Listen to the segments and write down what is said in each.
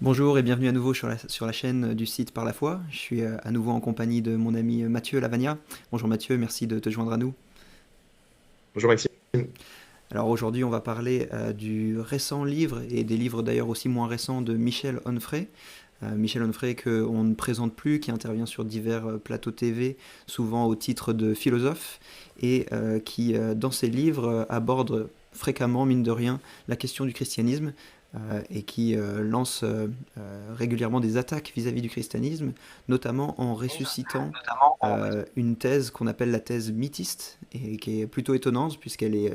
Bonjour et bienvenue à nouveau sur la chaîne du site Par la foi. Je suis à nouveau en compagnie de mon ami Mathieu Lavagna. Bonjour Mathieu, merci de te joindre à nous. Bonjour Maxime. Alors aujourd'hui on va parler du récent livre et des livres d'ailleurs aussi moins récents de Michel Onfray. Michel Onfray qu'on ne présente plus, qui intervient sur divers plateaux TV, souvent au titre de philosophe, et qui dans ses livres aborde fréquemment, mine de rien, la question du christianisme, et qui lance régulièrement des attaques vis-à-vis du christianisme, notamment en ressuscitant une thèse qu'on appelle la thèse mythiste, et qui est plutôt étonnante puisqu'elle est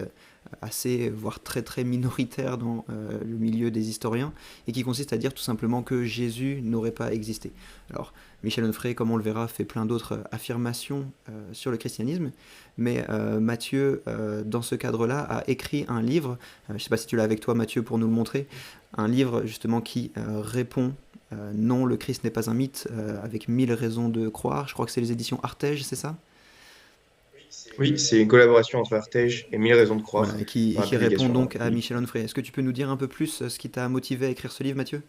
assez, voire très très minoritaire dans le milieu des historiens, et qui consiste à dire tout simplement que Jésus n'aurait pas existé. Alors, Michel Onfray, comme on le verra, fait plein d'autres affirmations sur le christianisme, mais Mathieu, dans ce cadre-là, a écrit un livre, je ne sais pas si tu l'as avec toi Mathieu pour nous le montrer, un livre justement qui répond non, le Christ n'est pas un mythe, avec 1000 raisons de croire. Je crois que c'est les éditions Artege, c'est ça? Oui, c'est une collaboration entre Artege et Mille raisons de Voilà, croire et dans la qui répond publication. donc à Michel Onfray. Est-ce que tu peux nous dire un peu plus ce qui t'a motivé à écrire ce livre, Mathieu?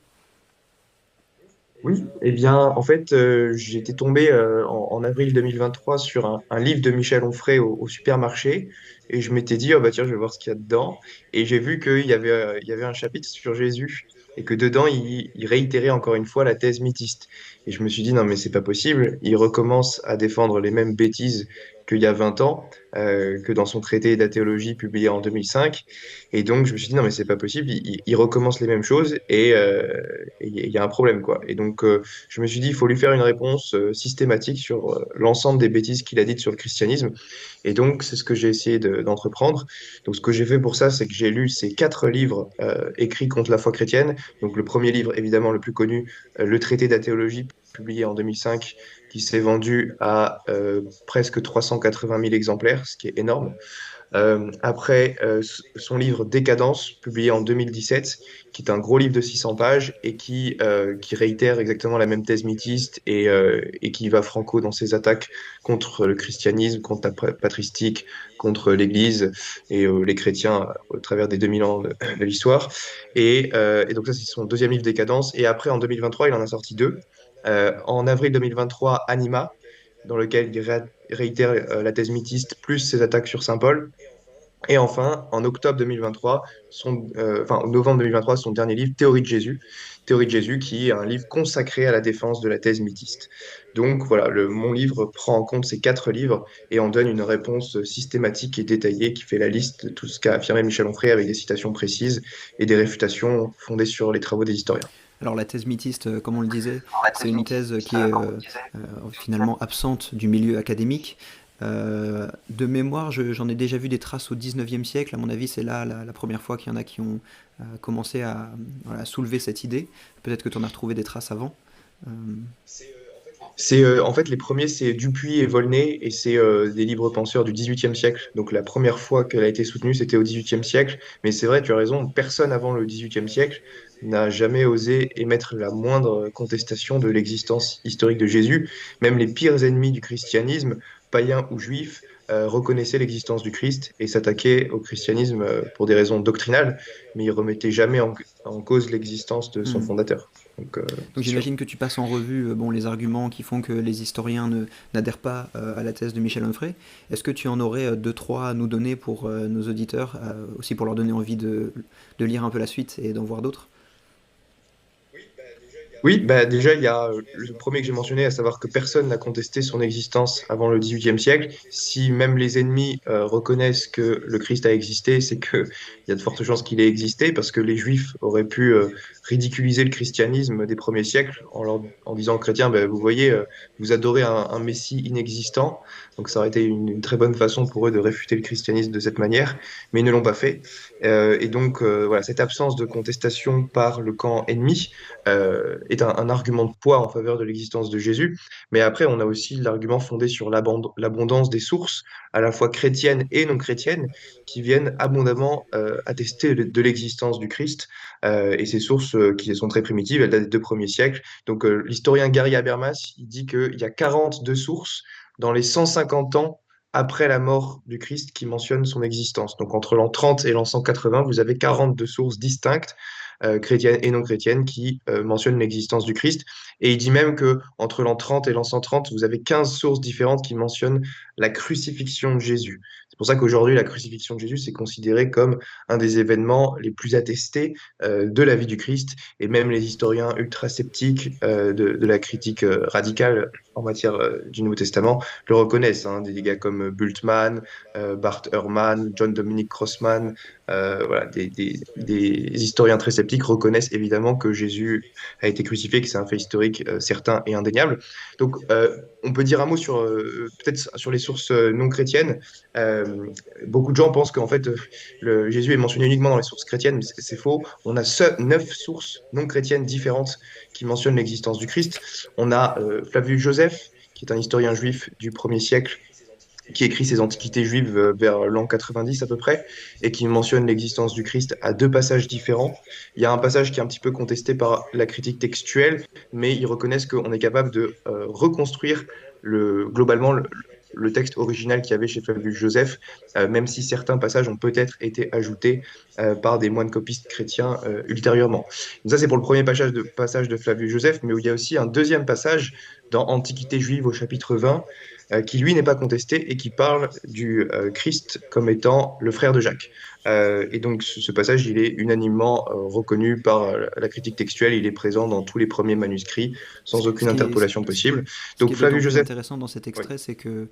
Oui, eh bien, en fait, j'étais tombé en avril 2023 sur un livre de Michel Onfray au supermarché et je m'étais dit, oh bah tiens, je vais voir ce qu'il y a dedans. Et j'ai vu qu'il y avait un chapitre sur Jésus et que dedans, il réitérait encore une fois la thèse mythiste. Et je me suis dit, non, mais c'est pas possible. Il recommence à défendre les mêmes bêtises qu'il y a 20 ans, que dans son traité de la théologie publié en 2005. Et donc, je me suis dit, non, mais c'est pas possible. Il recommence les mêmes choses et il y a un problème, quoi. Et donc, je me suis dit, il faut lui faire une réponse systématique sur l'ensemble des bêtises qu'il a dites sur le christianisme. Et donc, c'est ce que j'ai essayé d'entreprendre. Donc, ce que j'ai fait pour ça, c'est que j'ai lu ces quatre livres écrits contre la foi chrétienne. Donc, le premier livre, évidemment, le plus connu, Le traité de la théologie, publié en 2005, qui s'est vendu à presque 380 000 exemplaires, ce qui est énorme. Après, son livre Décadence, publié en 2017, qui est un gros livre de 600 pages et qui réitère exactement la même thèse mythiste et qui va franco dans ses attaques contre le christianisme, contre la patristique, contre l'Église et les chrétiens au travers des 2000 ans de l'histoire. Et donc ça, c'est son deuxième livre Décadence. Et après, en 2023, il en a sorti deux. En avril 2023, Anima, dans lequel il réitère la thèse mythiste plus ses attaques sur Saint Paul. Et enfin, en octobre 2023, en novembre 2023, son dernier livre, Théorie de Jésus. Théorie de Jésus, qui est un livre consacré à la défense de la thèse mythiste. Donc voilà, mon livre prend en compte ces quatre livres et en donne une réponse systématique et détaillée qui fait la liste de tout ce qu'a affirmé Michel Onfray avec des citations précises et des réfutations fondées sur les travaux des historiens. Alors la thèse mythiste, comme on le disait, c'est une thèse qui est finalement absente du milieu académique. De mémoire, j'en ai déjà vu des traces au 19e siècle. À mon avis, c'est là la première fois qu'il y en a qui ont commencé à, voilà, soulever cette idée. Peut-être que tu en as retrouvé des traces avant. Euh, C'est en fait les premiers, c'est Dupuy et Volney, et c'est des libres penseurs du XVIIIe siècle. Donc la première fois qu'elle a été soutenue, c'était au XVIIIe siècle. Mais c'est vrai, tu as raison, personne avant le XVIIIe siècle n'a jamais osé émettre la moindre contestation de l'existence historique de Jésus. Même les pires ennemis du christianisme, païens ou juifs, reconnaissaient l'existence du Christ et s'attaquaient au christianisme pour des raisons doctrinales, mais ils remettaient jamais en cause l'existence de son hmm. fondateur. Donc Donc c'est sûr. j'imagine que tu passes en revue bon, les arguments qui font que les historiens n'adhèrent pas à la thèse de Michel Onfray. Est-ce que tu en aurais deux, trois à nous donner pour nos auditeurs, aussi pour leur donner envie de lire un peu la suite et d'en voir d'autres? Oui, bah déjà, il y a le premier que j'ai mentionné, à savoir que personne n'a contesté son existence avant le XVIIIe siècle. Si même les ennemis reconnaissent que le Christ a existé, c'est qu'il y a de fortes chances qu'il ait existé, parce que les Juifs auraient pu ridiculiser le christianisme des premiers siècles en disant aux chrétiens, bah, vous voyez, vous adorez un Messie inexistant. Donc ça aurait été une très bonne façon pour eux de réfuter le christianisme de cette manière, mais ils ne l'ont pas fait. Et donc, voilà, cette absence de contestation par le camp ennemi est un argument de poids en faveur de l'existence de Jésus. Mais après, on a aussi l'argument fondé sur l'abondance des sources, à la fois chrétiennes et non chrétiennes, qui viennent abondamment attester de l'existence du Christ. Et ces sources qui sont très primitives, elles datent des deux premiers siècles. Donc l'historien Gary Habermas, il dit qu'il y a 42 sources dans les 150 ans après la mort du Christ qui mentionnent son existence. Donc entre l'an 30 et l'an 180, vous avez 42 sources distinctes, chrétiennes et non chrétiennes, qui mentionnent l'existence du Christ. Et il dit même que entre l'an 30 et l'an 130, vous avez 15 sources différentes qui mentionnent la crucifixion de Jésus. C'est pour ça qu'aujourd'hui, la crucifixion de Jésus, c'est considéré comme un des événements les plus attestés de la vie du Christ. Et même les historiens ultra-sceptiques de la critique radicale en matière du Nouveau Testament le reconnaissent. Hein, des gars comme Bultmann, Bart Ehrman, John Dominic Crossman, voilà, des historiens très sceptiques reconnaissent évidemment que Jésus a été crucifié, que c'est un fait historique certain et indéniable. Donc, on peut dire un mot sur peut-être sur les sources non chrétiennes. Euh, Beaucoup de gens pensent qu'en fait, Jésus est mentionné uniquement dans les sources chrétiennes, mais c'est faux. On a 9 sources non chrétiennes différentes qui mentionnent l'existence du Christ. On a Flavius Joseph, qui est un historien juif du 1er siècle, qui écrit ses Antiquités juives vers l'an 90 à peu près, et qui mentionne l'existence du Christ à 2 passages différents. Il y a un passage qui est un petit peu contesté par la critique textuelle, mais ils reconnaissent qu'on est capable de reconstruire globalement le texte original qu'il y avait chez Flavius Joseph, même si certains passages ont peut-être été ajoutés par des moines copistes chrétiens ultérieurement. Donc ça, c'est pour le premier passage de Flavius Joseph, mais où il y a aussi un deuxième passage dans Antiquité juive au chapitre 20, qui lui n'est pas contesté et qui parle du Christ comme étant le frère de Jacques. Et donc ce passage, il est unanimement reconnu par la critique textuelle, il est présent dans tous les premiers manuscrits Ce sans qui, ce aucune qui est, interpolation possible. Ce qui Donc est d'autant Flavius plus Joseph, intéressant dans cet oui, extrait, c'est que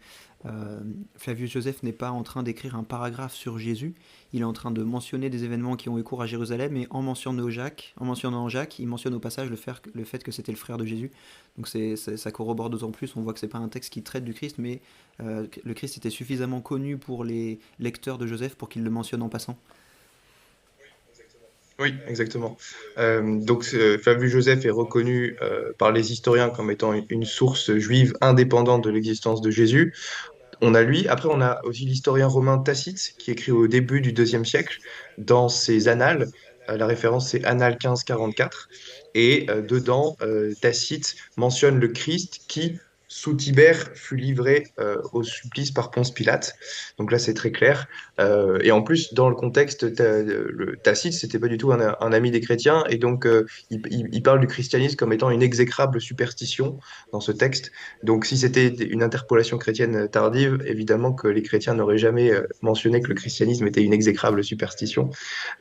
Flavius Joseph n'est pas en train d'écrire un paragraphe sur Jésus, il est en train de mentionner des événements qui ont eu cours à Jérusalem, et en mentionnant Jacques, il mentionne au passage le fait que c'était le frère de Jésus. Donc ça corrobore d'autant plus, on voit que c'est pas un texte qui traite du Christ, mais le Christ était suffisamment connu pour les lecteurs de Joseph pour qu'ils le mentionnent en passant. oui, exactement. Donc Flavius Joseph est reconnu par les historiens comme étant une source juive indépendante de l'existence de Jésus. On a lui, après on a aussi l'historien romain Tacite qui écrit au début du IIe siècle dans ses Annales. La référence c'est Annales 1544 et dedans Tacite mentionne le Christ qui sous Tibère fut livré au supplice par Ponce Pilate. Donc là c'est très clair. Et en plus dans le contexte, le Tacite c'était pas du tout un ami des chrétiens et donc il parle du christianisme comme étant une exécrable superstition dans ce texte. Donc, si c'était une interpolation chrétienne tardive, évidemment que les chrétiens n'auraient jamais mentionné que le christianisme était une exécrable superstition.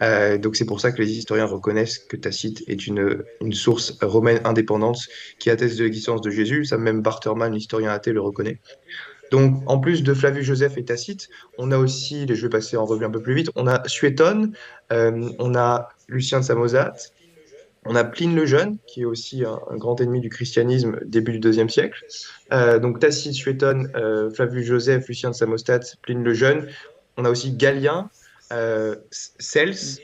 Donc, c'est pour ça que les historiens reconnaissent que Tacite est une source romaine indépendante qui atteste de l'existence de Jésus. Ça, même Barterman, l'historien athée, le reconnaît. Donc, en plus de Flavius Joseph et Tacite, on a aussi, je vais passer en revue un peu plus vite, on a Suétone, on a Lucien de Samosate, on a Pline le Jeune, qui est aussi un grand ennemi du christianisme début du IIe siècle. Donc Tacite, Suétone, Flavius Joseph, Lucien de Samosate, Pline le Jeune. On a aussi Galien, Cels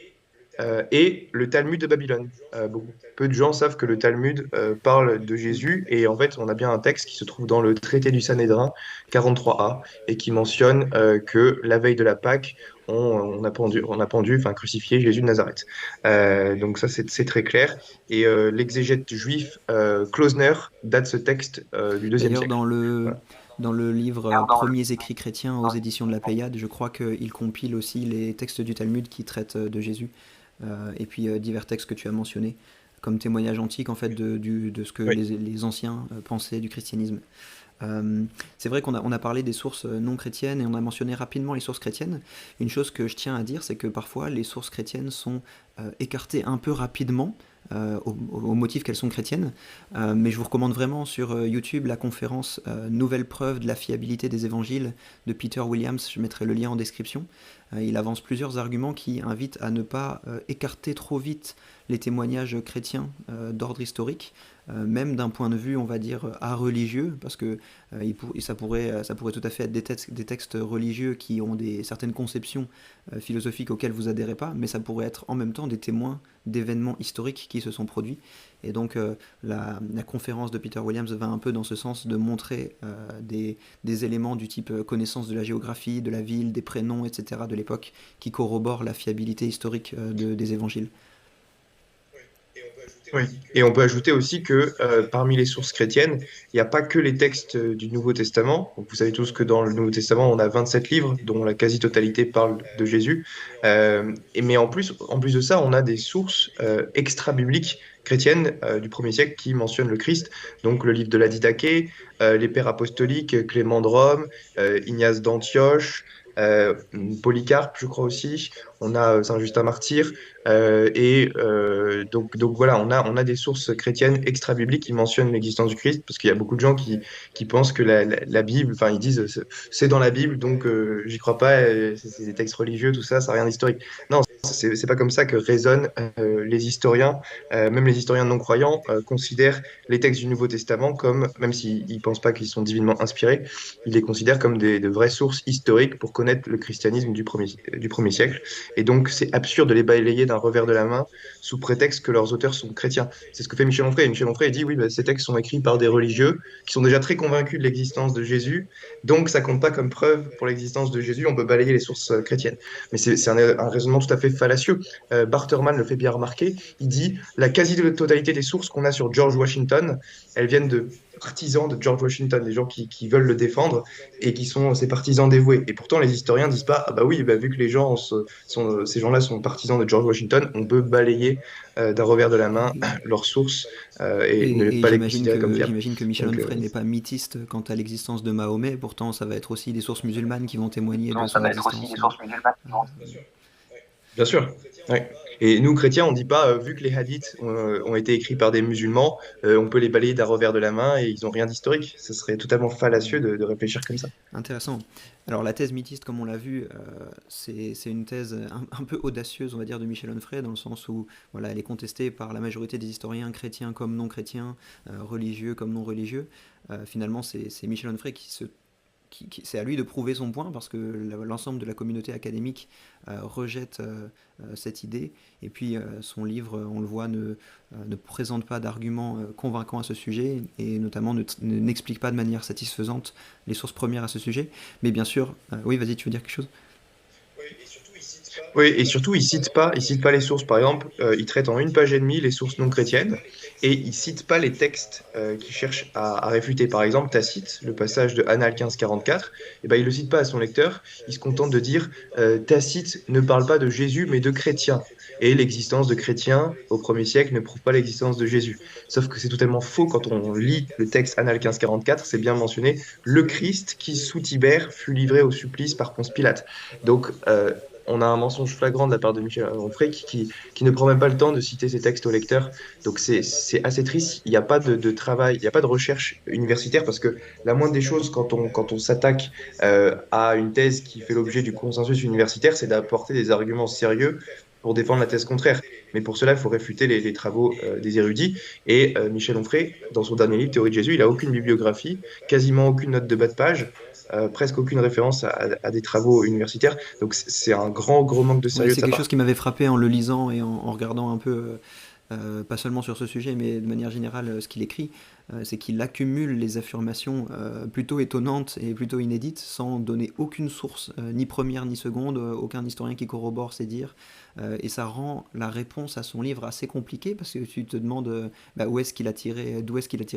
et le Talmud de Babylone. Peu de gens savent que le Talmud parle de Jésus et en fait on a bien un texte qui se trouve dans le traité du Sanhédrin 43a et qui mentionne que la veille de la Pâque, on a pendu, enfin crucifié Jésus de Nazareth. Donc ça c'est très clair. Et l'exégète juif Klausner date ce texte du deuxième D'ailleurs, siècle. le, Voilà. dans le livre Premiers écrits chrétiens aux éditions de la Pléiade, je crois qu'il compile aussi les textes du Talmud qui traitent de Jésus, et puis divers textes que tu as mentionnés, comme témoignage antique en fait de ce que Oui, les anciens pensaient du christianisme. C'est vrai qu'on a parlé des sources non chrétiennes et on a mentionné rapidement les sources chrétiennes. Une chose que je tiens à dire, c'est que parfois les sources chrétiennes sont écartées un peu rapidement au motif qu'elles sont chrétiennes. Mais je vous recommande vraiment sur YouTube la conférence Nouvelle preuve de la fiabilité des évangiles de Peter Williams. Je mettrai le lien en description. Il avance plusieurs arguments qui invitent à ne pas écarter trop vite les témoignages chrétiens d'ordre historique, même d'un point de vue, on va dire, religieux, parce que ça pourrait tout à fait être des textes religieux qui ont certaines conceptions philosophiques auxquelles vous adhérez pas, mais ça pourrait être en même temps des témoins d'événements historiques qui se sont produits. Et donc la conférence de Peter Williams va un peu dans ce sens de montrer des éléments du type connaissance de la géographie, de la ville, des prénoms, etc. de l'époque, qui corroborent la fiabilité historique des évangiles. Oui. Et on peut ajouter aussi que parmi les sources chrétiennes, il n'y a pas que les textes du Nouveau Testament. Donc, vous savez tous que dans le Nouveau Testament, on a 27 livres, dont la quasi-totalité parle de Jésus. Mais en plus de ça, on a des sources extra-bibliques chrétiennes du 1er siècle qui mentionnent le Christ. Donc le livre de la Didaché, les Pères apostoliques, Clément de Rome, Ignace d'Antioche, Polycarpe, je crois aussi. On a Saint Justin Martyr. Donc voilà, on a des sources chrétiennes extra-bibliques qui mentionnent l'existence du Christ, parce qu'il y a beaucoup de gens qui pensent que la Bible, enfin ils disent c'est dans la Bible, donc j'y crois pas, c'est des textes religieux, tout ça, ça n'a rien d'historique. Non, c'est pas comme ça que raisonnent les historiens, même les historiens non croyants considèrent les textes du Nouveau Testament comme, même s'ils ne pensent pas qu'ils sont divinement inspirés, ils les considèrent comme de vraies sources historiques pour connaître le christianisme du premier siècle. Et donc, c'est absurde de les balayer d'un revers de la main sous prétexte que leurs auteurs sont chrétiens. C'est ce que fait Michel Onfray. Et Michel Onfray dit, oui, bah, ces textes sont écrits par des religieux qui sont déjà très convaincus de l'existence de Jésus, donc ça compte pas comme preuve pour l'existence de Jésus, on peut balayer les sources chrétiennes. Mais c'est un raisonnement tout à fait fallacieux. Barterman le fait bien remarquer, il dit, la quasi-totalité des sources qu'on a sur George Washington, elles viennent de partisans de George Washington, des gens qui veulent le défendre et qui sont ses partisans dévoués. Et pourtant, les historiens disent pas, ah bah oui, bah, vu que les gens ces gens-là sont partisans de George Washington, on peut balayer d'un revers de la main leurs sources et ne Et pas les j'imagine considérer comme que, fiables. j'imagine que Michel Donc, Onfray n'est pas mythiste quant à l'existence de Mahomet, pourtant ça va être aussi des sources musulmanes qui vont témoigner de Non, ça son va être aussi existence. des sources musulmanes qui vont. bien sûr. Ouais. Et nous, chrétiens, on dit pas, vu que les hadiths ont été écrits par des musulmans, on peut les balayer d'un revers de la main et ils n'ont rien d'historique. Ce serait totalement fallacieux de réfléchir comme ça. Intéressant. Alors la thèse mythiste, comme on l'a vu, c'est une thèse un peu audacieuse, on va dire, de Michel Onfray, dans le sens où voilà, elle est contestée par la majorité des historiens, chrétiens comme non chrétiens, religieux comme non religieux. Finalement, c'est Michel Onfray c'est à lui de prouver son point parce que l'ensemble de la communauté académique rejette cette idée. Et puis son livre, on le voit, ne présente pas d'arguments convaincants à ce sujet et notamment n'explique pas de manière satisfaisante les sources premières à ce sujet. Mais bien sûr, oui, vas-y, tu veux dire quelque chose? Oui, et surtout, il cite pas les sources. Par exemple, il traite en une page et demie les sources non chrétiennes et il cite pas les textes qu'il cherche à réfuter. Par exemple, Tacite, le passage de Annales 15-44, eh ben, il le cite pas à son lecteur. Il se contente de dire Tacite ne parle pas de Jésus, mais de chrétiens. Et l'existence de chrétiens au 1er siècle ne prouve pas l'existence de Jésus. Sauf que c'est totalement faux quand on lit le texte Annales 15-44, c'est bien mentionné, le Christ qui, sous Tibère, fut livré au supplice par Ponce Pilate. Donc, on a un mensonge flagrant de la part de Michel Onfray qui ne prend même pas le temps de citer ses textes au lecteur. Donc c'est assez triste. Il n'y a pas de travail, il n'y a pas de recherche universitaire parce que la moindre des choses quand on s'attaque à une thèse qui fait l'objet du consensus universitaire, c'est d'apporter des arguments sérieux pour défendre la thèse contraire. Mais pour cela, il faut réfuter les travaux des érudits. Et Michel Onfray, dans son dernier livre, Théorie de Jésus, il n'a aucune bibliographie, quasiment aucune note de bas de page, presque aucune référence à des travaux universitaires. Donc c'est un grand, gros manque de Ouais, sérieux de c'est sa quelque chose part. qui m'avait frappé en le lisant et en regardant un peu, pas seulement sur ce sujet, mais de manière générale, ce qu'il écrit, c'est qu'il accumule les affirmations plutôt étonnantes et plutôt inédites sans donner aucune source, ni première ni seconde, aucun historien qui corrobore ses dires. Et ça rend la réponse à son livre assez compliquée parce que tu te demandes bah, d'où est-ce qu'il a tiré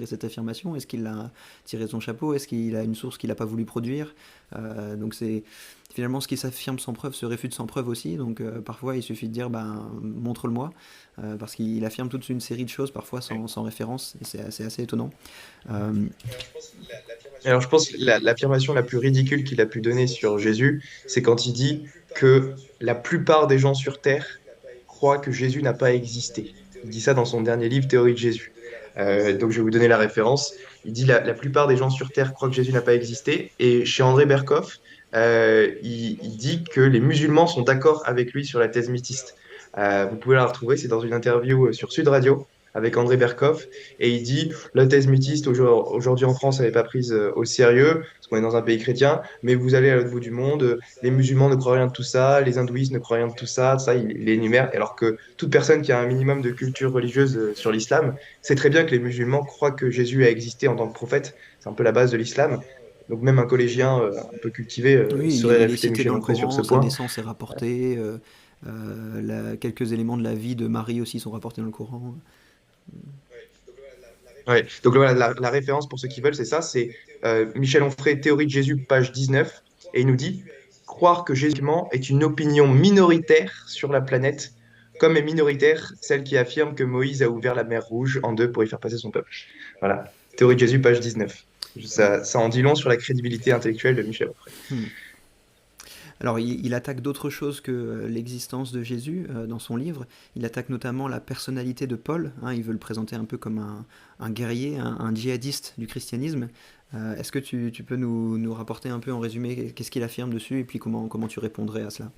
cette affirmation, est-ce qu'il l'a tiré de son chapeau, est-ce qu'il a une source qu'il n'a pas voulu produire. Donc c'est finalement ce qui s'affirme sans preuve se réfute sans preuve aussi. Donc parfois il suffit de dire ben, montre-le-moi parce qu'il affirme toute une série de choses parfois sans référence et c'est assez étonnant. Euh, Alors je pense que l'affirmation la plus ridicule qu'il a pu donner sur Jésus, c'est quand il dit que la plupart des gens sur Terre croient que Jésus n'a pas existé. Il dit ça dans son dernier livre, Théorie de Jésus. Donc je vais vous donner la référence. Il dit la plupart des gens sur Terre croient que Jésus n'a pas existé. Et chez André Berkoff, il dit que les musulmans sont d'accord avec lui sur la thèse mythiste. Vous pouvez la retrouver, c'est dans une interview sur Sud Radio avec André Berkoff. Et il dit la thèse mythiste aujourd'hui en France, elle n'est pas prise au sérieux, parce qu'on est dans un pays chrétien, mais vous allez à l'autre bout du monde, les musulmans ne croient rien de tout ça, les hindouistes ne croient rien de tout ça, il énumère, alors que toute personne qui a un minimum de culture religieuse sur l'islam sait très bien que les musulmans croient que Jésus a existé en tant que prophète, c'est un peu la base de l'islam. Donc même un collégien un peu cultivé oui, saurait il est réfuter cité Michel dans le Onfray sur ce Coran, sa point. naissance est rapportée, quelques éléments de la vie de Marie aussi sont rapportés dans le Coran. Ouais. Donc voilà, la référence pour ceux qui veulent, c'est ça, c'est Michel Onfray, Théorie de Jésus, page 19, et il nous dit, croire que Jésus est une opinion minoritaire sur la planète, comme est minoritaire celle qui affirme que Moïse a ouvert la mer Rouge en deux pour y faire passer son peuple. Voilà, Théorie de Jésus, page 19. Alors, Ça en dit long sur la crédibilité intellectuelle de Michel Onfray. hmm. Alors, il attaque d'autres choses que l'existence de Jésus dans son livre. Il attaque notamment la personnalité de Paul, hein. Il veut le présenter un peu comme un guerrier, un djihadiste du christianisme. Est-ce que tu peux nous rapporter un peu en résumé qu'est-ce qu'il affirme dessus et puis comment tu répondrais à cela?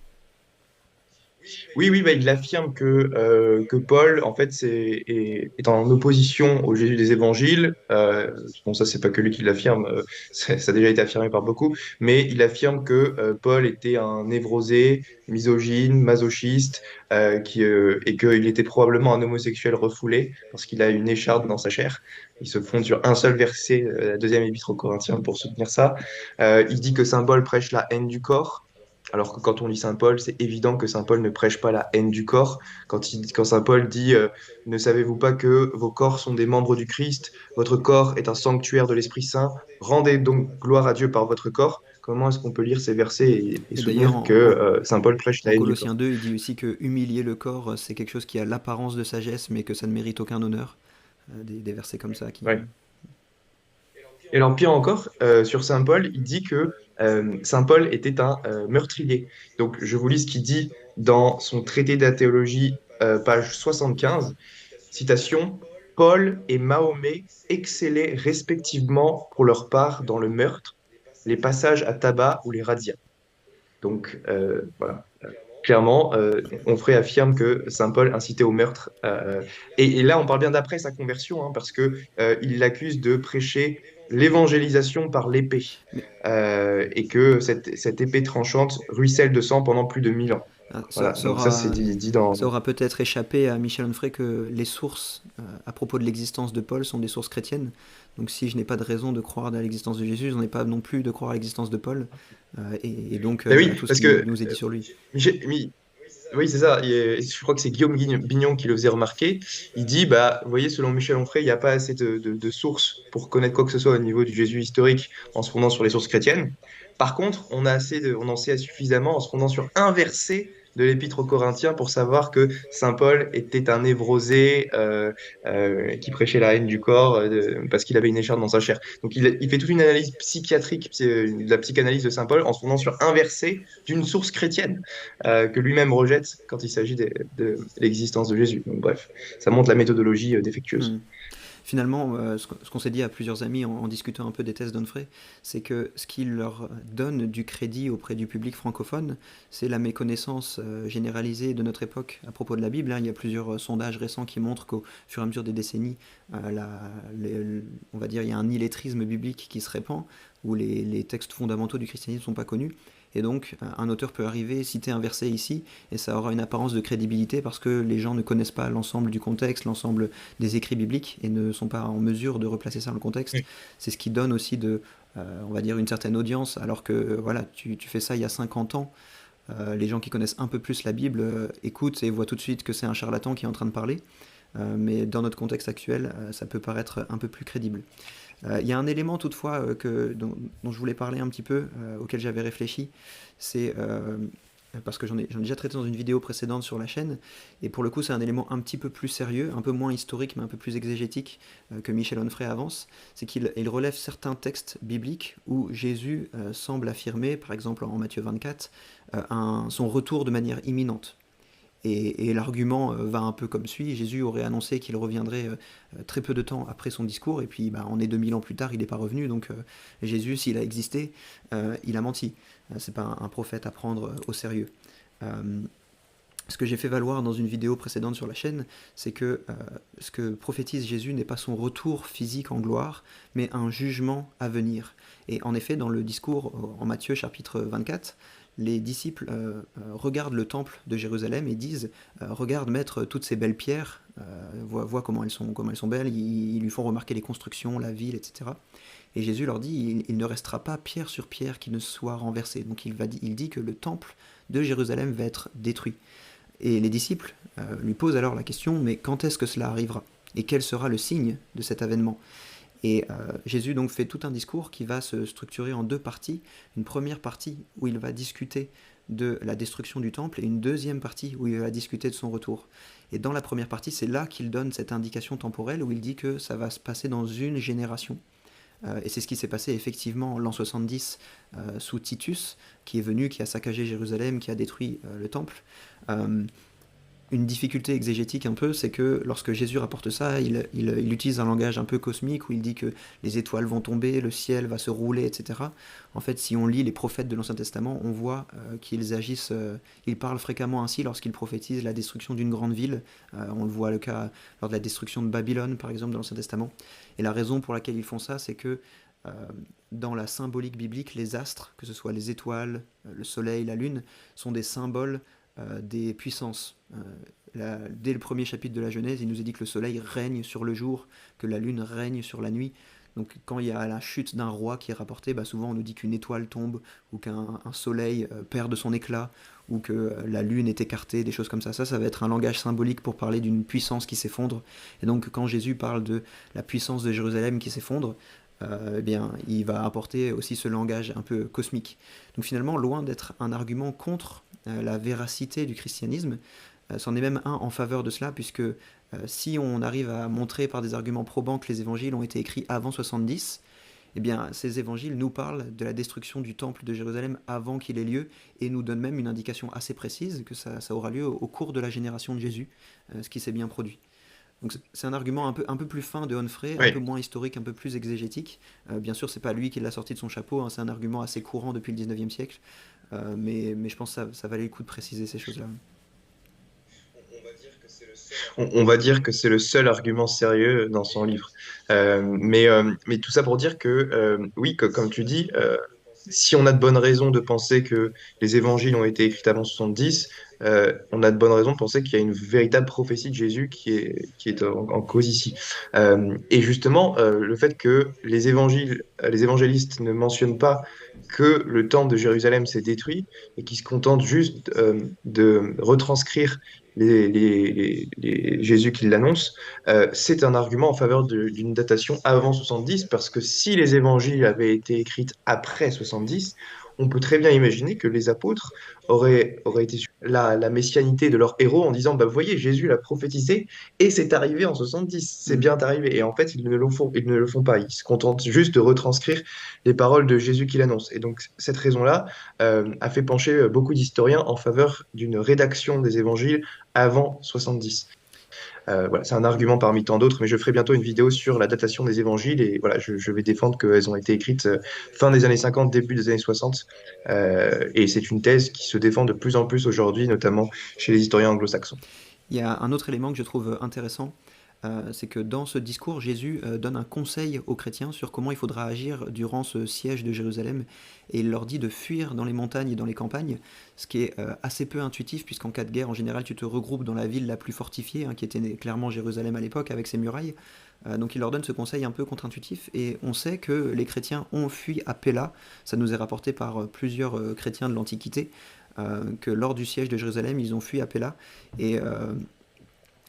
Oui, oui, bah, il affirme que Paul, en fait, est en opposition au Jésus des évangiles. Bon, ça, c'est pas que lui qui l'affirme, ça a déjà été affirmé par beaucoup, mais il affirme que Paul était un névrosé, misogyne, masochiste, et qu'il était probablement un homosexuel refoulé, parce qu'il a une écharpe dans sa chair. Il se fonde sur un seul verset, la deuxième épître aux Corinthiens, pour soutenir ça. Il dit que Saint Paul prêche la haine du corps. Alors que quand on lit Saint Paul, c'est évident que Saint Paul ne prêche pas la haine du corps. Quand Saint Paul dit ne savez-vous pas que vos corps sont des membres du Christ, votre corps est un sanctuaire de l'Esprit Saint, rendez donc gloire à Dieu par votre corps. Comment est-ce qu'on peut lire ces versets et Et d'ailleurs, soutenir que Saint Paul prêche en la haine du corps? Colossiens 2, il dit aussi que humilier le corps, c'est quelque chose qui a l'apparence de sagesse, mais que ça ne mérite aucun honneur. Des versets comme ça qui... Ouais. Et alors, pire encore, sur Saint Paul, il dit que Saint Paul était un meurtrier. Donc, je vous lis ce qu'il dit dans son traité d'athéologie, page 75. Citation, Paul et Mahomet excellaient respectivement pour leur part dans le meurtre, les passages à tabac ou les razzias. Donc, voilà. Clairement, Onfray affirme que Saint Paul incitait au meurtre. Et là, on parle bien d'après sa conversion, hein, parce que il l'accuse de prêcher l'évangélisation par l'épée, Mais et que cette épée tranchante ruisselle de sang pendant plus de 1000 ans. ça, Voilà, donc ça, c'est dit dans... ça aura peut-être échappé à Michel Onfray que les sources à propos de l'existence de Paul sont des sources chrétiennes. Donc si je n'ai pas de raison de croire à l'existence de Jésus, je n'en ai pas non plus de croire à l'existence de Paul. Et donc Ben oui, à tout ce parce qui que nous est dit sur lui. Michel- Mi- oui, c'est ça. Je crois que c'est Guillaume Bignon qui le faisait remarquer. Il dit, bah, vous voyez, selon Michel Onfray, il n'y a pas assez de sources pour connaître quoi que ce soit au niveau du Jésus historique en se fondant sur les sources chrétiennes. Par contre, on en sait suffisamment en se fondant sur un verset de l'Épître aux Corinthiens pour savoir que Saint Paul était un névrosé qui prêchait la haine du corps parce qu'il avait une écharpe dans sa chair. Donc il fait toute une analyse psychiatrique, de la psychanalyse de Saint Paul en se fondant sur un verset d'une source chrétienne que lui-même rejette quand il s'agit de l'existence de Jésus. Donc, bref, ça montre la méthodologie défectueuse. Hmm. Finalement, ce qu'on s'est dit à plusieurs amis en discutant un peu des thèses d'Onfray, c'est que ce qui leur donne du crédit auprès du public francophone, c'est la méconnaissance généralisée de notre époque à propos de la Bible, hein. Il y a plusieurs sondages récents qui montrent qu'au fur et à mesure des décennies, on va dire, il y a un illettrisme biblique qui se répand, où les textes fondamentaux du christianisme ne sont pas connus. Et donc, un auteur peut arriver, citer un verset ici, et ça aura une apparence de crédibilité parce que les gens ne connaissent pas l'ensemble du contexte, l'ensemble des écrits bibliques et ne sont pas en mesure de replacer ça dans le contexte. Oui. C'est ce qui donne aussi on va dire, une certaine audience, alors que voilà, tu fais ça il y a 50 ans, les gens qui connaissent un peu plus la Bible écoutent et voient tout de suite que c'est un charlatan qui est en train de parler. Mais dans notre contexte actuel, ça peut paraître un peu plus crédible. Il y a un élément toutefois dont je voulais parler un petit peu, auquel j'avais réfléchi, c'est parce que j'en ai déjà traité dans une vidéo précédente sur la chaîne, et pour le coup c'est un élément un petit peu plus sérieux, un peu moins historique mais un peu plus exégétique que Michel Onfray avance, c'est qu'il relève certains textes bibliques où Jésus semble affirmer, par exemple en Matthieu 24, son retour de manière imminente. Et l'argument va un peu comme suit. Jésus aurait annoncé qu'il reviendrait très peu de temps après son discours, et puis bah, on est 2000 ans plus tard, il n'est pas revenu, donc Jésus, s'il a existé, il a menti. C'est pas un prophète à prendre au sérieux. Euh, Ce que j'ai fait valoir dans une vidéo précédente sur la chaîne, c'est que ce que prophétise Jésus n'est pas son retour physique en gloire, mais un jugement à venir. Et en effet, dans le discours en Matthieu chapitre 24, les disciples regardent le temple de Jérusalem et disent regarde maître toutes ces belles pierres, vois comment elles sont belles, ils lui font remarquer les constructions, la ville, etc. Et Jésus leur dit il ne restera pas pierre sur pierre qui ne soit renversée. Donc il dit que le temple de Jérusalem va être détruit. Et les disciples lui posent alors la question, mais quand est-ce que cela arrivera? Et quel sera le signe de cet avènement? Et Jésus donc fait tout un discours qui va se structurer en deux parties. Une première partie où il va discuter de la destruction du temple et une deuxième partie où il va discuter de son retour. Et dans la première partie, c'est là qu'il donne cette indication temporelle où il dit que ça va se passer dans une génération. Et c'est ce qui s'est passé effectivement en l'an 70 sous Titus, qui est venu, qui a saccagé Jérusalem, qui a détruit le temple. Euh, une difficulté exégétique un peu, c'est que lorsque Jésus rapporte ça, il utilise un langage un peu cosmique où il dit que les étoiles vont tomber, le ciel va se rouler, etc. En fait, si on lit les prophètes de l'Ancien Testament, on voit qu'ils agissent, ils parlent fréquemment ainsi lorsqu'ils prophétisent la destruction d'une grande ville. On le voit le cas lors de la destruction de Babylone, par exemple, dans l'Ancien Testament. Et la raison pour laquelle ils font ça, c'est que euh, dans la symbolique biblique, les astres, que ce soit les étoiles, le soleil, la lune, sont des symboles des puissances. Dès le premier chapitre de la Genèse, il nous est dit que le soleil règne sur le jour, que la lune règne sur la nuit. Donc quand il y a la chute d'un roi qui est rapportée, bah souvent on nous dit qu'une étoile tombe, ou qu'un soleil perd de son éclat, ou que la lune est écartée, des choses comme ça. Ça va être un langage symbolique pour parler d'une puissance qui s'effondre. Et donc quand Jésus parle de la puissance de Jérusalem qui s'effondre, eh bien, il va apporter aussi ce langage un peu cosmique. Donc finalement, loin d'être un argument contre la véracité du christianisme, c'en est même un en faveur de cela, puisque si on arrive à montrer par des arguments probants que les évangiles ont été écrits avant 70, eh bien, ces évangiles nous parlent de la destruction du temple de Jérusalem avant qu'il ait lieu, et nous donnent même une indication assez précise que ça aura lieu au cours de la génération de Jésus, ce qui s'est bien produit. Donc c'est un argument un peu plus fin de Onfray, un peu Oui. moins historique, un peu plus exégétique. Bien sûr, c'est pas lui qui l'a sorti de son chapeau, hein, c'est un argument assez courant depuis le 19e siècle, mais je pense que ça valait le coup de préciser ces choses-là. On va dire que c'est le seul argument sérieux dans son livre. Mais tout ça pour dire que, oui, comme tu dis, si on a de bonnes raisons de penser que les évangiles ont été écrits avant 70, on a de bonnes raisons de penser qu'il y a une véritable prophétie de Jésus qui est en cause ici. Et justement, le fait que les évangélistes ne mentionnent pas que le temple de Jérusalem s'est détruit et qui se contentent juste de retranscrire Jésus qui l'annonce, c'est un argument en faveur d'une datation avant 70, parce que si les évangiles avaient été écrits après 70, on peut très bien imaginer que les apôtres auraient été sur la messianité de leur héros en disant, bah, vous voyez, Jésus l'a prophétisé et c'est arrivé en 70, c'est Mm. bien arrivé. Et en fait, ils ne le font pas, ils se contentent juste de retranscrire les paroles de Jésus qu'il annonce. Et donc, cette raison-là a fait pencher beaucoup d'historiens en faveur d'une rédaction des évangiles avant 70. Voilà, c'est un argument parmi tant d'autres, mais je ferai bientôt une vidéo sur la datation des évangiles et voilà, je vais défendre qu'elles ont été écrites fin des années 50, début des années 60. Et c'est une thèse qui se défend de plus en plus aujourd'hui, notamment chez les historiens anglo-saxons. Il y a un autre élément que je trouve intéressant, c'est que dans ce discours, Jésus donne un conseil aux chrétiens sur comment il faudra agir durant ce siège de Jérusalem, et il leur dit de fuir dans les montagnes et dans les campagnes, ce qui est assez peu intuitif, puisqu'en cas de guerre, en général, tu te regroupes dans la ville la plus fortifiée, hein, qui était clairement Jérusalem à l'époque, avec ses murailles. Donc il leur donne ce conseil un peu contre-intuitif, et on sait que les chrétiens ont fui à Pella, ça nous est rapporté par plusieurs chrétiens de l'Antiquité, que lors du siège de Jérusalem, ils ont fui à Pella, et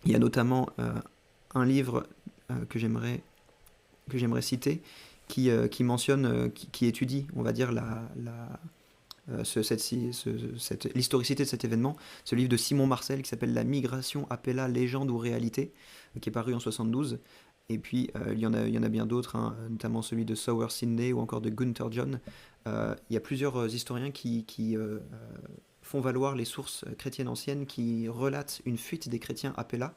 il y a notamment un livre que j'aimerais citer qui mentionne, qui étudie, on va dire, l'historicité de cet événement. Ce livre de Simon Marcel qui s'appelle La migration appela légende ou réalité, qui est paru en 72. Et puis il y en a bien d'autres, hein, notamment celui de Sower Sidney ou encore de Gunther John. Il y a plusieurs historiens qui font valoir les sources chrétiennes anciennes qui relatent une fuite des chrétiens à Pella,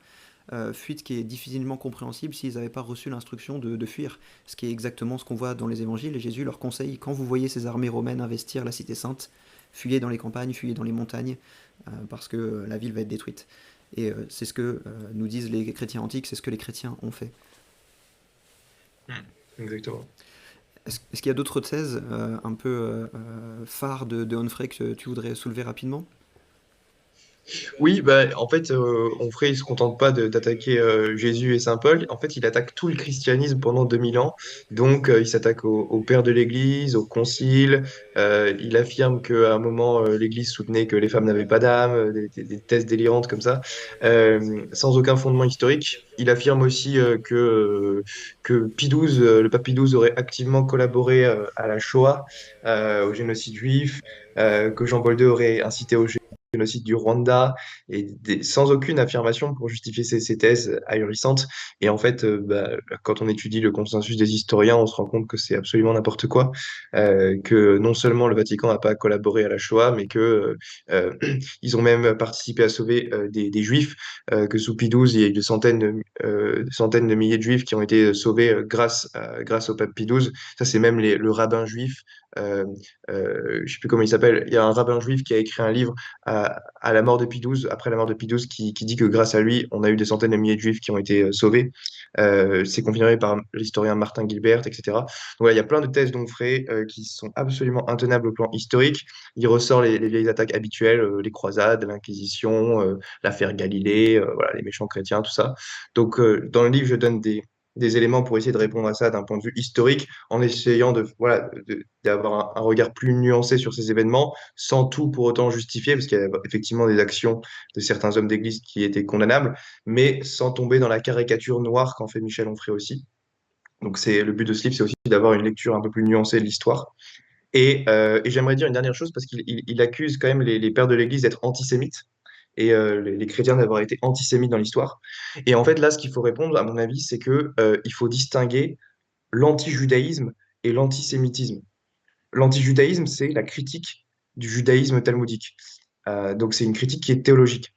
fuite qui est difficilement compréhensible s'ils n'avaient pas reçu l'instruction de fuir, ce qui est exactement ce qu'on voit dans les évangiles. Et Jésus leur conseille, quand vous voyez ces armées romaines investir la cité sainte, fuyez dans les campagnes, fuyez dans les montagnes, parce que la ville va être détruite. Et c'est ce que nous disent les chrétiens antiques, c'est ce que les chrétiens ont fait. Exactement. Est-ce qu'il y a d'autres thèses un peu phares de Onfray que tu voudrais soulever rapidement? Oui, bah, en fait, Onfray, il se contente pas d'attaquer Jésus et Saint Paul. En fait, il attaque tout le christianisme pendant 2000 ans. Donc, il s'attaque au père de l'Église, au concile. Il affirme qu'à un moment, l'Église soutenait que les femmes n'avaient pas d'âme, des thèses délirantes comme ça, sans aucun fondement historique. Il affirme aussi que Pie XII, le pape Pie XII aurait activement collaboré à la Shoah, au génocide juif, que Jean Paul II aurait incité au génocide du Rwanda et sans aucune affirmation pour justifier ces thèses ahurissantes. Et en fait, quand on étudie le consensus des historiens, on se rend compte que c'est absolument n'importe quoi, que non seulement le Vatican n'a pas collaboré à la Shoah, mais que ils ont même participé à sauver des Juifs, que sous Pie XII, il y a eu des centaines de milliers de Juifs qui ont été sauvés grâce au pape Pie XII. Ça, c'est même le rabbin juif. Euh, je sais plus comment il s'appelle. Il y a un rabbin juif qui a écrit un livre à la mort de Pie XII, après la mort de Pie XII, qui dit que grâce à lui, on a eu des centaines de milliers de juifs qui ont été sauvés. C'est confirmé par l'historien Martin Gilbert, etc. Donc voilà, il y a plein de thèses d'Onfray qui sont absolument intenables au plan historique. Il ressort les vieilles attaques habituelles, les croisades, l'Inquisition, l'affaire Galilée, voilà, les méchants chrétiens, tout ça. Donc dans le livre, je donne des éléments pour essayer de répondre à ça d'un point de vue historique, en essayant voilà, d'avoir un regard plus nuancé sur ces événements, sans tout pour autant justifier, parce qu'il y a effectivement des actions de certains hommes d'église qui étaient condamnables, mais sans tomber dans la caricature noire qu'en fait Michel Onfray aussi. Donc le but de ce livre, c'est aussi d'avoir une lecture un peu plus nuancée de l'histoire. Et j'aimerais dire une dernière chose, parce qu'il accuse quand même les pères de l'Église d'être antisémites, et les chrétiens d'avoir été antisémites dans l'histoire. Et en fait, là, ce qu'il faut répondre, à mon avis, c'est que il faut distinguer l'anti-judaïsme et l'antisémitisme. L'anti-judaïsme, c'est la critique du judaïsme talmudique. Donc c'est une critique qui est théologique.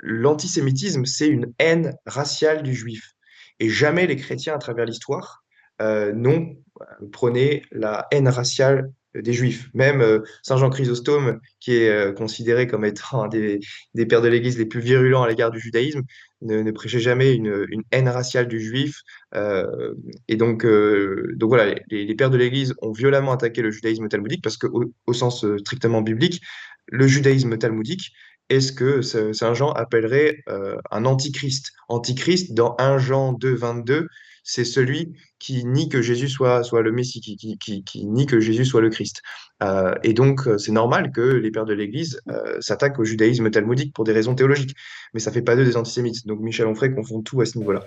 L'antisémitisme, c'est une haine raciale du juif. Et jamais les chrétiens à travers l'histoire n'ont prôné la haine raciale des juifs. Même Saint Jean Chrysostome, qui est considéré comme étant un des pères de l'Église les plus virulents à l'égard du judaïsme, ne prêchait jamais une haine raciale du juif. Et donc voilà, les pères de l'Église ont violemment attaqué le judaïsme talmudique parce qu'au sens strictement biblique, le judaïsme talmudique est ce que Saint Jean appellerait un antichrist. Antichrist, dans 1 Jean 2, 22, c'est celui qui nie que Jésus soit le Messie, qui nie que Jésus soit le Christ. Et donc, c'est normal que les pères de l'Église s'attaquent au judaïsme talmudique pour des raisons théologiques. Mais ça fait pas d'eux des antisémites. Donc, Michel Onfray confond tout à ce niveau-là.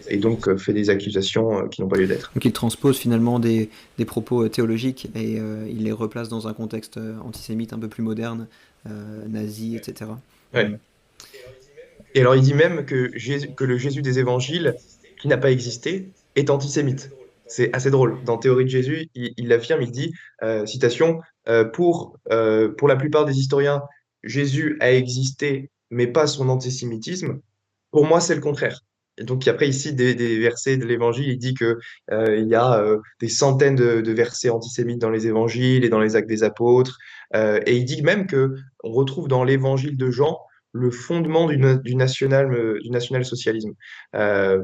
Et donc, fait des accusations qui n'ont pas lieu d'être. Donc il transpose finalement des propos théologiques et il les replace dans un contexte antisémite un peu plus moderne, nazi, etc. Ouais. Et alors, il dit même que le Jésus des évangiles, qui n'a pas existé, est antisémite. C'est assez drôle. Dans Théorie de Jésus, il l'affirme, il dit, citation, pour la plupart des historiens, Jésus a existé, mais pas son antisémitisme. Pour moi, c'est le contraire. Et donc, après, ici, des versets de l'évangile, il dit que, il y a des centaines de versets antisémites dans les évangiles et dans les actes des apôtres. Et il dit même que on retrouve dans l'évangile de Jean le fondement du national-socialisme. Euh,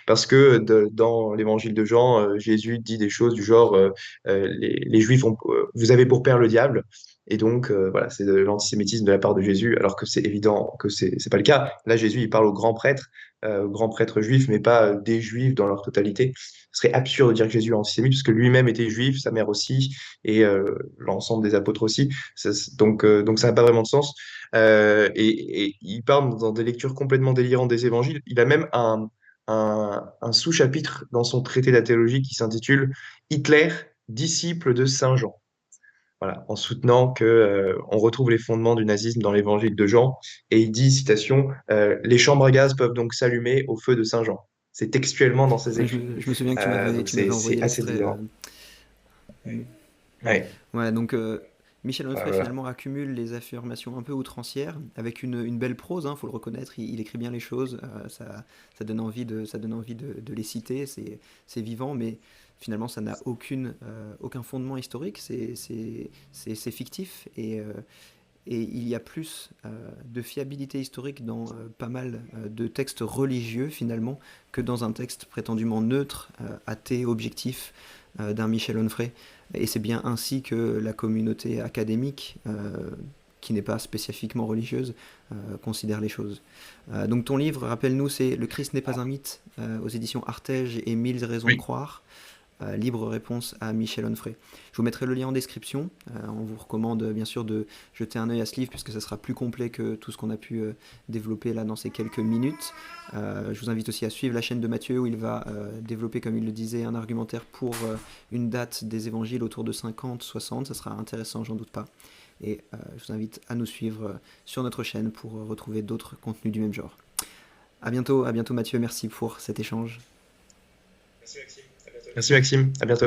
Parce que dans l'évangile de Jean, Jésus dit des choses du genre les Juifs vous avez pour père le diable. Et donc, voilà, c'est de l'antisémitisme de la part de Jésus, alors que c'est évident que c'est pas le cas. Là, Jésus, il parle aux grands prêtres juifs, mais pas des juifs dans leur totalité. Ce serait absurde de dire que Jésus est antisémite, parce que lui-même était juif, sa mère aussi, et l'ensemble des apôtres aussi. Donc ça n'a pas vraiment de sens. Et il parle dans des lectures complètement délirantes des évangiles. Il a même un sous-chapitre dans son traité de la théologie qui s'intitule Hitler, disciple de Saint Jean. Voilà, en soutenant que on retrouve les fondements du nazisme dans l'évangile de Jean, et il dit, citation, les chambres à gaz peuvent donc s'allumer au feu de Saint Jean. C'est textuellement dans ses Ouais, écrits. je me souviens que Donc tu m'avais c'est envoyé assez l'extrait. délirant. Ouais, Ouais, donc Michel Onfray voilà. finalement accumule les affirmations un peu outrancières avec une belle prose, hein, faut le reconnaître, il écrit bien les choses, ça donne envie de les citer, c'est vivant, mais finalement ça n'a aucun fondement historique, c'est fictif et il y a plus de fiabilité historique dans pas mal de textes religieux finalement que dans un texte prétendument neutre, athée, objectif d'un Michel Onfray. Et c'est bien ainsi que la communauté académique, qui n'est pas spécifiquement religieuse, considère les choses. Donc ton livre, rappelle-nous, c'est Le Christ n'est pas un mythe, aux éditions Artege et 1000 raisons de Oui. croire. Libre réponse à Michel Onfray. Je vous mettrai le lien en description. On vous recommande bien sûr de jeter un œil à ce livre puisque ça sera plus complet que tout ce qu'on a pu développer là dans ces quelques minutes. Je vous invite aussi à suivre la chaîne de Matthieu où il va développer, comme il le disait, un argumentaire pour une date des évangiles autour de 50, 60. Ça sera intéressant, j'en doute pas. Et je vous invite à nous suivre sur notre chaîne pour retrouver d'autres contenus du même genre. À bientôt Mathieu, merci pour cet échange. Merci Maxime, à bientôt.